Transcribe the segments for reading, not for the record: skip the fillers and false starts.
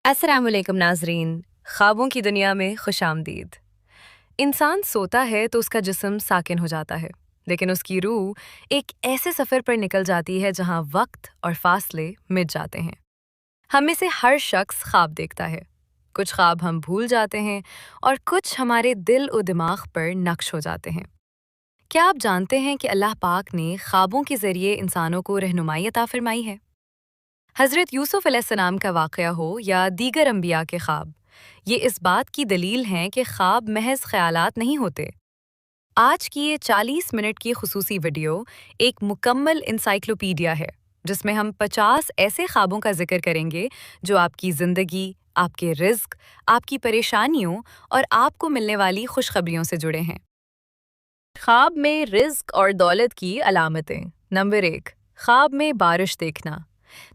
अस्सलाम वालेकुम नाजरीन। ख्वाबों की दुनिया में खुश आमदीद। इंसान सोता है तो उसका जिस्म साकिन हो जाता है, लेकिन उसकी रूह एक ऐसे सफ़र पर निकल जाती है जहाँ वक्त और फासले मिट जाते हैं। हम में से हर शख्स ख्वाब देखता है। कुछ ख्वाब हम भूल जाते हैं और कुछ हमारे दिल और दिमाग पर नक्श हो जाते हैं। क्या आप जानते हैं कि अल्लाह पाक ने ख्वाबों के ज़रिए इंसानों को रहनुमाई अता फरमाई है? हज़रत यूसुफ़ अलैहिस्सलाम का वाक़या हो या दीगर अंबिया के ख्वाब, ये इस बात की दलील हैं कि ख्वाब महज ख़यालात नहीं होते। आज की ये 40 मिनट की खुसूसी वीडियो एक मुकम्मल इंसाइक्लोपीडिया है, जिसमें हम 50 ऐसे ख्वाबों का जिक्र करेंगे जो आपकी ज़िंदगी, आपके रिज़्क, आपकी परेशानियों और आपको मिलने वाली खुशखबरियों से जुड़े हैं। ख्वाब में रिज़्क और दौलत की अलामतें। नंबर 1, ख्वाब में बारिश देखना।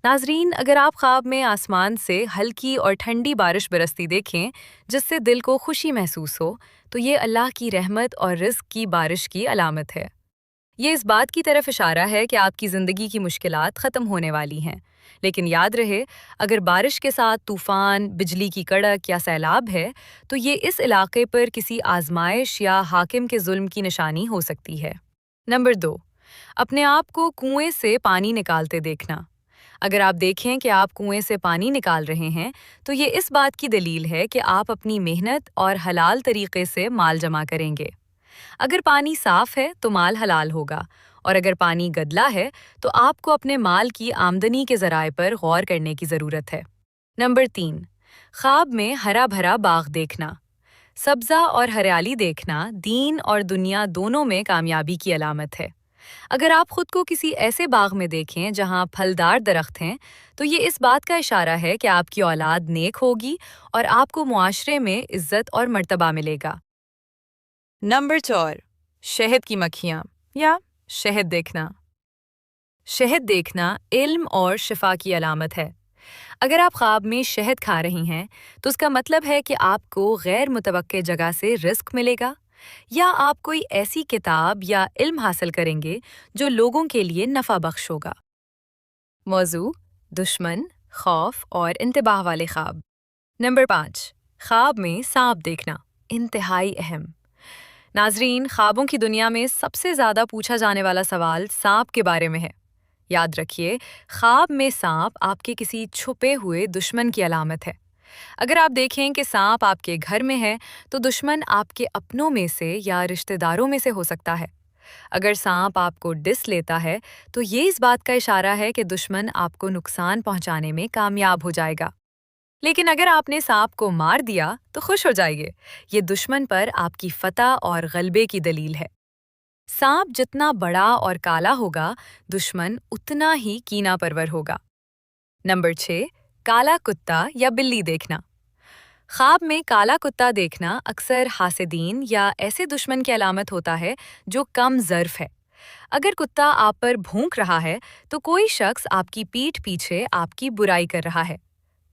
नाजरीन, अगर आप ख्वाब में आसमान से हल्की और ठंडी बारिश बरसती देखें जिससे दिल को खुशी महसूस हो, तो ये अल्लाह की रहमत और रिज़्क की बारिश की अलामत है। ये इस बात की तरफ इशारा है कि आपकी ज़िंदगी की मुश्किलात ख़त्म होने वाली हैं। लेकिन याद रहे, अगर बारिश के साथ तूफ़ान, बिजली की कड़क या सैलाब है, तो ये इस इलाके पर किसी आजमाइश या हाकिम के जुल्म की निशानी हो सकती है। नंबर 2, अपने आप को कुएं से पानी निकालते देखना। अगर आप देखें कि आप कुएं से पानी निकाल रहे हैं, तो ये इस बात की दलील है कि आप अपनी मेहनत और हलाल तरीके से माल जमा करेंगे। अगर पानी साफ है तो माल हलाल होगा, और अगर पानी गदला है तो आपको अपने माल की आमदनी के ज़राए पर गौर करने की ज़रूरत है। नंबर 3, ख्वाब में हरा भरा बाग देखना। सब्ज़ा और हरियाली देखना दीन और दुनिया दोनों में कामयाबी की अलामत है। अगर आप खुद को किसी ऐसे बाग में देखें जहां फलदार दरख्त हैं, तो ये इस बात का इशारा है कि आपकी औलाद नेक होगी और आपको मुआशरे में इज्जत और मर्तबा मिलेगा। नंबर 4, शहद की मक्खियाँ या शहद देखना। शहद देखना इल्म और शिफा की अलामत है। अगर आप ख्वाब में शहद खा रही हैं, तो उसका मतलब है कि आपको गैर मुतवक्के जगह से रिस्क मिलेगा, या आप कोई ऐसी किताब या इल्म हासिल करेंगे जो लोगों के लिए नफ़ा बख्श होगा। मौजू, दुश्मन, खौफ और इंतबाह वाले ख्वाब। नंबर 5, ख्वाब में सांप देखना, इंतहाई अहम। नाजरीन, ख्वाबों की दुनिया में सबसे ज़्यादा पूछा जाने वाला सवाल सांप के बारे में है। याद रखिए, ख्वाब में सांप आपके किसी छुपे हुए दुश्मन की अलामत है। अगर आप देखें कि सांप आपके घर में है, तो दुश्मन आपके अपनों में से या रिश्तेदारों में से हो सकता है। अगर सांप आपको डिस लेता है, तो ये इस बात का इशारा है कि दुश्मन आपको नुकसान पहुंचाने में कामयाब हो जाएगा। लेकिन अगर आपने सांप को मार दिया, तो खुश हो जाइए, ये दुश्मन पर आपकी फतह और गलबे की दलील है। सांप जितना बड़ा और काला होगा, दुश्मन उतना ही कीना परवर होगा। नंबर 6, काला कुत्ता या बिल्ली देखना। ख्वाब में काला कुत्ता देखना अक्सर हासिदीन या ऐसे दुश्मन की अलामत होता है जो कम ज़र्फ है। अगर कुत्ता आप पर भौंक रहा है, तो कोई शख्स आपकी पीठ पीछे आपकी बुराई कर रहा है।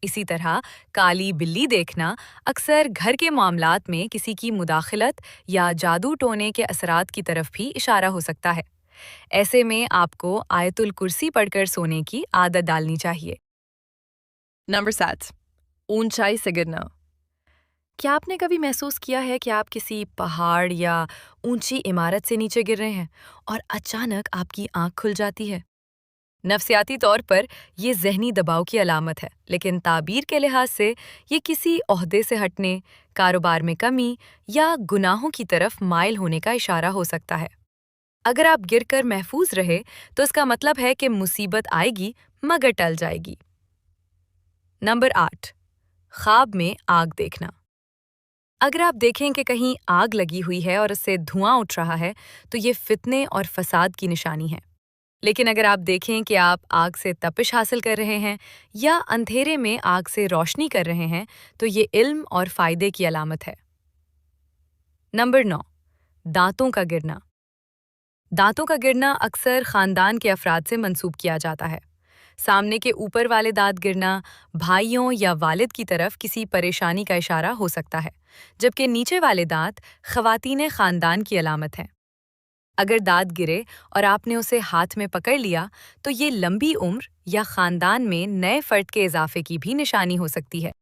इसी तरह काली बिल्ली देखना अक्सर घर के मामलात में किसी की मुदाखलत या जादू टोने के असरात की तरफ भी इशारा हो सकता है। ऐसे में आपको आयतुल कुर्सी पढ़कर सोने की आदत डालनी चाहिए। नंबर 7, ऊंचाई से गिरना। क्या आपने कभी महसूस किया है कि आप किसी पहाड़ या ऊंची इमारत से नीचे गिर रहे हैं और अचानक आपकी आंख खुल जाती है? नफ्सियाती तौर पर ये ज़हनी दबाव की अलामत है, लेकिन ताबीर के लिहाज से ये किसी ओहदे से हटने, कारोबार में कमी या गुनाहों की तरफ माइल होने का इशारा हो सकता है। अगर आप गिरकर महफूज रहे, तो इसका मतलब है कि मुसीबत आएगी मगर टल जाएगी। नंबर 8, ख्वाब में आग देखना। अगर आप देखें कि कहीं आग लगी हुई है और उससे धुआं उठ रहा है, तो ये फितने और फसाद की निशानी है। लेकिन अगर आप देखें कि आप आग से तपिश हासिल कर रहे हैं या अंधेरे में आग से रोशनी कर रहे हैं, तो ये इल्म और फायदे की अलामत है। नंबर 9, दांतों का गिरना। दांतों का गिरना अक्सर खानदान के अफराद से मंसूब किया जाता है। सामने के ऊपर वाले दांत गिरना भाइयों या वालिद की तरफ किसी परेशानी का इशारा हो सकता है, जबकि नीचे वाले दांत ख़वातीन खानदान की अलामत है। अगर दांत गिरे और आपने उसे हाथ में पकड़ लिया, तो ये लंबी उम्र या खानदान में नए फर्द के इजाफे की भी निशानी हो सकती है।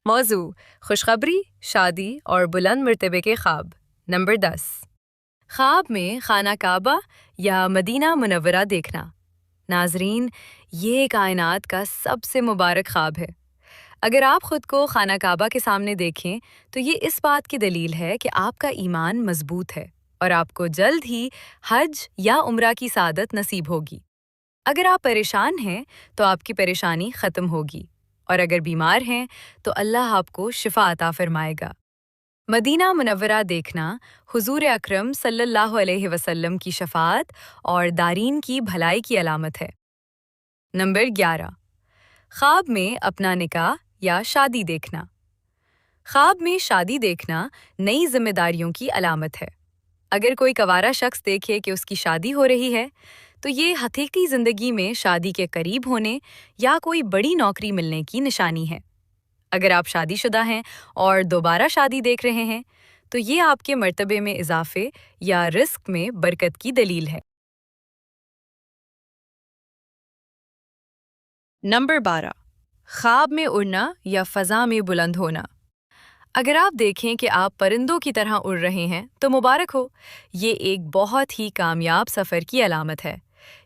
موضوع: خوشخبری، شادی اور بلند مرتبے کے خواب۔ نمبر 10، خواب میں خانہ کعبہ یا مدینہ منورہ دیکھنا۔ ناظرین، یہ کائنات کا سب سے مبارک خواب ہے۔ اگر آپ خود کو خانہ کعبہ کے سامنے دیکھیں تو یہ اس بات کی دلیل ہے کہ آپ کا ایمان مضبوط ہے اور آپ کو جلد ہی حج یا عمرہ کی سعادت نصیب ہوگی۔ اگر آپ پریشان ہیں تو آپ کی پریشانی ختم ہوگی، اور اگر بیمار ہیں تو اللہ آپ کو شفا عطا فرمائے گا۔ مدینہ منورہ دیکھنا حضور اکرم صلی اللہ علیہ وسلم کی شفاعت اور دارین کی بھلائی کی علامت ہے۔ نمبر 11، خواب میں اپنا نکاح یا شادی دیکھنا۔ خواب میں شادی دیکھنا نئی ذمہ داریوں کی علامت ہے۔ اگر کوئی کنوارا شخص دیکھے کہ اس کی شادی ہو رہی ہے تو یہ حقیقی زندگی میں شادی کے قریب ہونے یا کوئی بڑی نوکری ملنے کی نشانی ہے۔ اگر آپ شادی شدہ ہیں اور دوبارہ شادی دیکھ رہے ہیں تو یہ آپ کے مرتبے میں اضافے یا رزق میں برکت کی دلیل ہے۔ نمبر 12، خواب میں اڑنا یا فضا میں بلند ہونا۔ اگر آپ دیکھیں کہ آپ پرندوں کی طرح اڑ رہے ہیں تو مبارک ہو، یہ ایک بہت ہی کامیاب سفر کی علامت ہے۔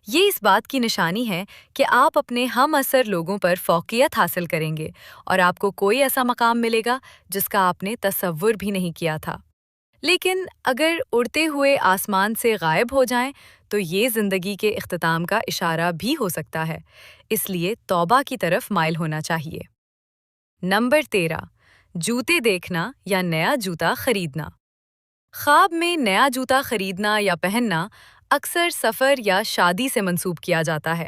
یہ اس بات کی نشانی ہے کہ آپ اپنے ہم اثر لوگوں پر فوقیت حاصل کریں گے اور آپ کو کوئی ایسا مقام ملے گا جس کا آپ نے تصور بھی نہیں کیا تھا۔ لیکن اگر اڑتے ہوئے آسمان سے غائب ہو جائیں تو یہ زندگی کے اختتام کا اشارہ بھی ہو سکتا ہے، اس لیے توبہ کی طرف مائل ہونا چاہیے۔ نمبر 13، جوتے دیکھنا یا نیا جوتا خریدنا۔ خواب میں نیا جوتا خریدنا یا پہننا اکثر سفر یا شادی سے منسوب کیا جاتا ہے۔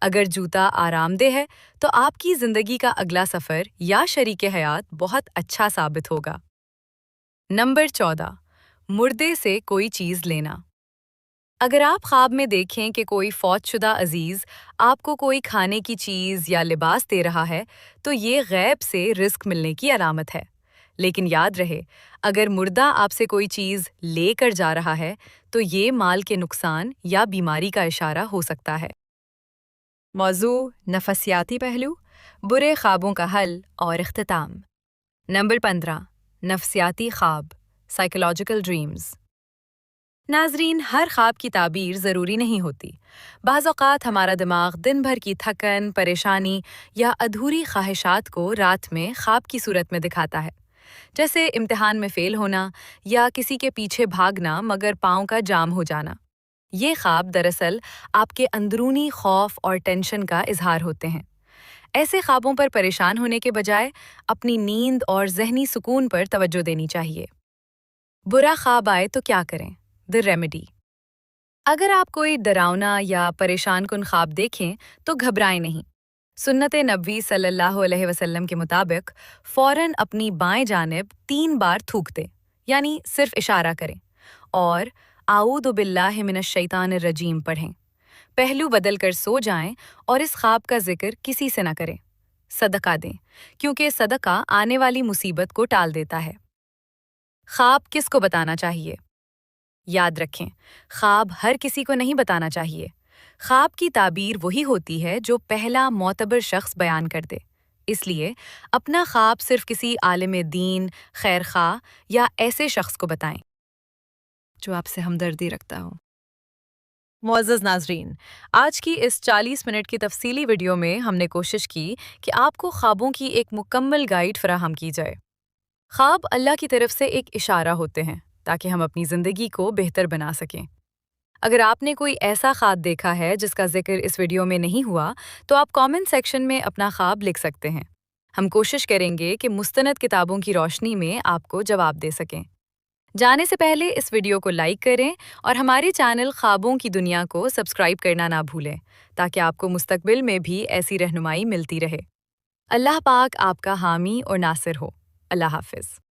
اگر جوتا آرام دہ ہے تو آپ کی زندگی کا اگلا سفر یا شریک حیات بہت اچھا ثابت ہوگا۔ نمبر 14، مردے سے کوئی چیز لینا۔ اگر آپ خواب میں دیکھیں کہ کوئی فوت شدہ عزیز آپ کو کوئی کھانے کی چیز یا لباس دے رہا ہے تو یہ غیب سے رزق ملنے کی علامت ہے۔ لیکن یاد رہے، اگر مردہ آپ سے کوئی چیز لے کر جا رہا ہے تو یہ مال کے نقصان یا بیماری کا اشارہ ہو سکتا ہے۔ موضوع: نفسیاتی پہلو، برے خوابوں کا حل اور اختتام۔ نمبر 15، نفسیاتی خواب، سائیکولوجیکل ڈریمز۔ ناظرین، ہر خواب کی تعبیر ضروری نہیں ہوتی۔ بعض اوقات ہمارا دماغ دن بھر کی تھکن، پریشانی یا ادھوری خواہشات کو رات میں خواب کی صورت میں دکھاتا ہے، جیسے امتحان میں فیل ہونا یا کسی کے پیچھے بھاگنا مگر پاؤں کا جام ہو جانا۔ یہ خواب دراصل آپ کے اندرونی خوف اور ٹینشن کا اظہار ہوتے ہیں۔ ایسے خوابوں پر پریشان ہونے کے بجائے اپنی نیند اور ذہنی سکون پر توجہ دینی چاہیے۔ برا خواب آئے تو کیا کریں؟ دی ریمیڈی۔ اگر آپ کوئی ڈراؤنا یا پریشان کن خواب دیکھیں تو گھبرائیں نہیں۔ سنت نبوی صلی اللہ علیہ وسلم کے مطابق فوراً اپنی بائیں جانب 3 بار تھوک دیں، یعنی صرف اشارہ کریں، اور اعوذ باللہ من الشیطان الرجیم پڑھیں۔ پہلو بدل کر سو جائیں اور اس خواب کا ذکر کسی سے نہ کریں۔ صدقہ دیں، کیونکہ صدقہ آنے والی مصیبت کو ٹال دیتا ہے۔ خواب کس کو بتانا چاہیے؟ یاد رکھیں، خواب ہر کسی کو نہیں بتانا چاہیے۔ خواب کی تعبیر وہی ہوتی ہے جو پہلا معتبر شخص بیان کر دے۔ اس لیے اپنا خواب صرف کسی عالم دین، خیر خواہ یا ایسے شخص کو بتائیں جو آپ سے ہمدردی رکھتا ہو۔ معزز ناظرین، آج کی اس 40 منٹ کی تفصیلی ویڈیو میں ہم نے کوشش کی کہ آپ کو خوابوں کی ایک مکمل گائیڈ فراہم کی جائے۔ خواب اللہ کی طرف سے ایک اشارہ ہوتے ہیں تاکہ ہم اپنی زندگی کو بہتر بنا سکیں۔ اگر آپ نے کوئی ایسا خواب دیکھا ہے جس کا ذکر اس ویڈیو میں نہیں ہوا تو آپ کامنٹ سیکشن میں اپنا خواب لکھ سکتے ہیں۔ ہم کوشش کریں گے کہ مستند کتابوں کی روشنی میں آپ کو جواب دے سکیں۔ جانے سے پہلے اس ویڈیو کو لائک کریں اور ہمارے چینل خوابوں کی دنیا کو سبسکرائب کرنا نہ بھولیں تاکہ آپ کو مستقبل میں بھی ایسی رہنمائی ملتی رہے۔ اللہ پاک آپ کا حامی اور ناصر ہو۔ اللہ حافظ۔